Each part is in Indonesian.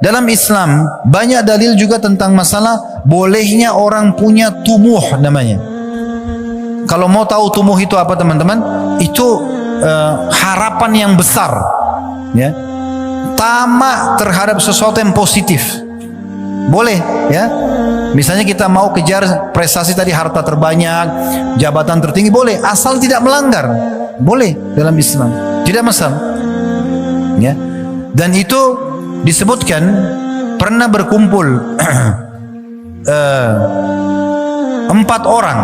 Dalam Islam banyak dalil juga tentang masalah bolehnya orang punya tumuh namanya. Kalau mau tahu tumuh itu apa teman-teman? Itu harapan yang besar, ya. Tamak terhadap sesuatu yang positif. Boleh, ya. Misalnya kita mau kejar prestasi tadi, harta terbanyak, jabatan tertinggi, boleh, asal tidak melanggar. Boleh dalam Islam, tidak masalah. Ya. Dan itu disebutkan pernah berkumpul 4 orang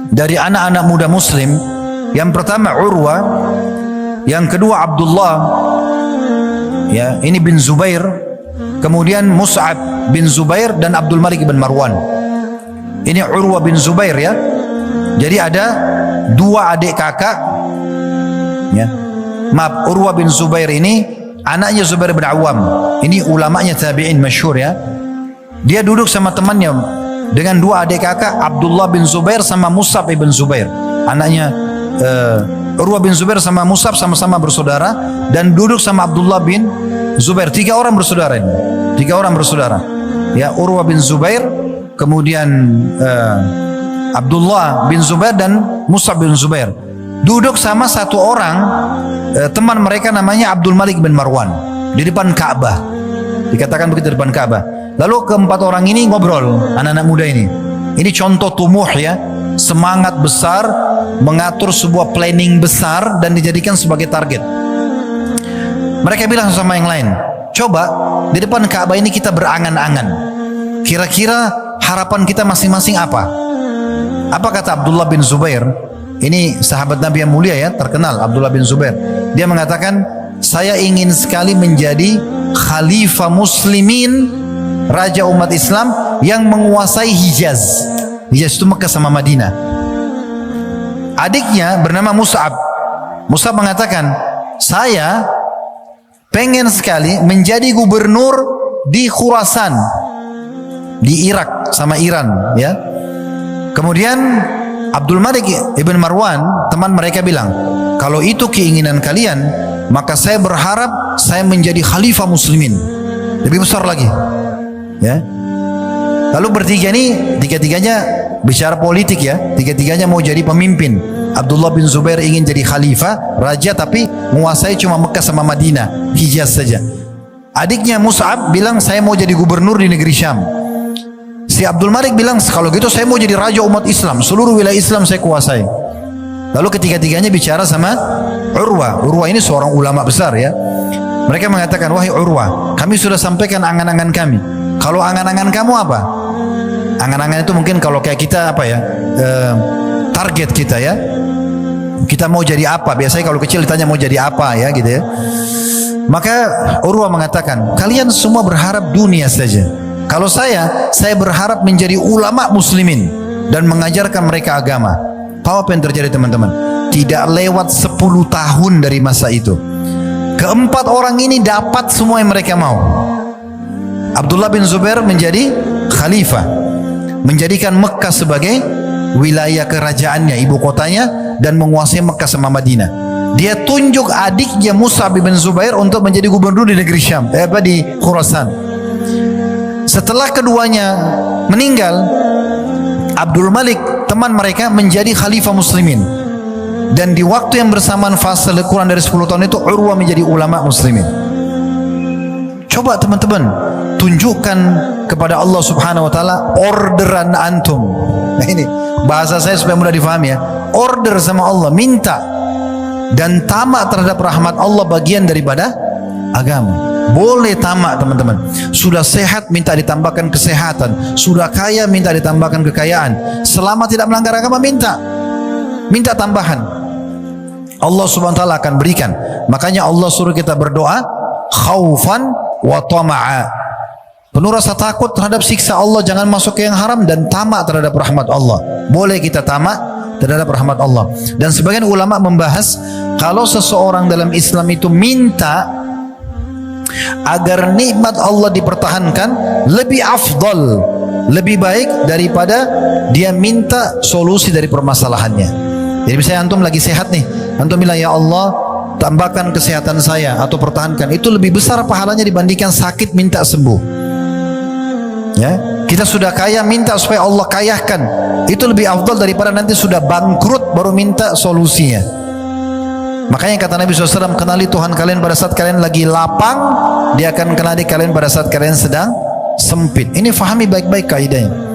dari anak-anak muda muslim. Yang pertama Urwa, yang kedua Abdullah, ya, ini bin Zubair, kemudian Mus'ab bin Zubair dan Abdul Malik bin Marwan. Ini Urwa bin Zubair, ya. Jadi ada 2 adik kakak, ya. Maaf, Urwa bin Zubair ini anaknya Zubair bin Awam. Ini ulamanya tabi'in masyhur, ya. Dia duduk sama temannya dengan 2 adik kakak, Abdullah bin Zubair sama Mus'ab bin Zubair. Anaknya Urwa bin Zubair sama Mus'ab sama-sama bersaudara, dan duduk sama Abdullah bin Zubair. 3 orang bersaudara ini. 3 orang bersaudara. Ya, Urwa bin Zubair, kemudian Abdullah bin Zubair dan Mus'ab bin Zubair. Duduk sama 1 orang teman mereka namanya Abdul Malik bin Marwan di depan Ka'bah. Dikatakan begitu, di depan Ka'bah. Lalu ke-4 orang ini ngobrol, anak-anak muda ini. Ini contoh tumuh, ya. Semangat besar, mengatur sebuah planning besar dan dijadikan sebagai target. Mereka bilang sama yang lain, coba di depan Ka'bah ini kita berangan-angan. Kira-kira harapan kita masing-masing apa? Apa kata Abdullah bin Zubair? Ini sahabat Nabi yang mulia, ya, terkenal Abdullah bin Zubair. Dia mengatakan, saya ingin sekali menjadi khalifah muslimin, raja umat Islam yang menguasai Hijaz. Hijaz itu Mekah sama Madinah. Adiknya bernama Mus'ab. Mus'ab mengatakan, saya pengen sekali menjadi gubernur di Khurasan, di Irak sama Iran, ya. Kemudian Abdul Malik ibn Marwan, teman mereka, bilang, kalau itu keinginan kalian, maka saya berharap saya menjadi khalifah muslimin, lebih besar lagi, ya. Lalu bertiga ini, tiga-tiganya bicara politik, ya. Tiga-tiganya mau jadi pemimpin. Abdullah bin Zubair ingin jadi khalifah, raja, tapi menguasai cuma Mekah sama Madinah, Hijaz saja. Adiknya Mus'ab bilang, saya mau jadi gubernur di negeri Syam. Si Abdul Malik bilang, kalau gitu saya mau jadi raja umat Islam, seluruh wilayah Islam saya kuasai. Lalu ketiga-tiganya bicara sama Urwa. Urwa ini seorang ulama besar, ya. Mereka mengatakan, wahai Urwa, kami sudah sampaikan angan-angan kami. Kalau angan-angan kamu apa? Angan-angan itu mungkin kalau kayak kita apa, ya, target kita, ya. Kita mau jadi apa? Biasanya kalau kecil ditanya mau jadi apa, ya, gitu, ya. Maka Urwa mengatakan, kalian semua berharap dunia saja. Kalau saya berharap menjadi ulama muslimin dan mengajarkan mereka agama. Tahu apa yang terjadi, teman-teman? Tidak lewat 10 tahun dari masa itu, ke-4 orang ini dapat semua yang mereka mau. Abdullah bin Zubair menjadi khalifah, menjadikan Mekah sebagai wilayah kerajaannya, ibu kotanya, dan menguasai Mekah sama Madinah. Dia tunjuk adiknya Mus'ab bin Zubair untuk menjadi gubernur di negeri Syam, di Khurasan. Setelah keduanya meninggal, Abdul Malik, teman mereka, menjadi khalifah muslimin. Dan di waktu yang bersamaan, fase kurang dari 10 tahun itu, Urwa menjadi ulama muslimin. Coba teman-teman, tunjukkan kepada Allah subhanahu wa ta'ala orderan antum. Nah, ini bahasa saya supaya mudah difahami, ya. Order sama Allah, minta. Dan tamak terhadap rahmat Allah bagian daripada agama. Boleh tamak, teman-teman. Sudah sehat, minta ditambahkan kesehatan. Sudah kaya, minta ditambahkan kekayaan. Selama tidak melanggar agama, minta tambahan. Allah subhanahu wa ta'ala akan berikan. Makanya Allah suruh kita berdoa khaufan wa tama'a, penuh rasa takut terhadap siksa Allah, jangan masuk ke yang haram, dan tamak terhadap rahmat Allah. Boleh kita tamak terhadap rahmat Allah. Dan sebagian ulama membahas, kalau seseorang dalam Islam itu minta agar nikmat Allah dipertahankan, lebih afdal, lebih baik daripada dia minta solusi dari permasalahannya. Jadi misalnya antum lagi sehat nih, antum bilang, ya Allah, tambahkan kesehatan saya atau pertahankan, itu lebih besar pahalanya dibandingkan sakit minta sembuh. Ya, kita sudah kaya minta supaya Allah kayakan, itu lebih afdal daripada nanti sudah bangkrut baru minta solusinya. Makanya kata Nabi SAW, kenali Tuhan kalian pada saat kalian lagi lapang, Dia akan kenali kalian pada saat kalian sedang sempit. Ini fahami baik-baik kaidahnya.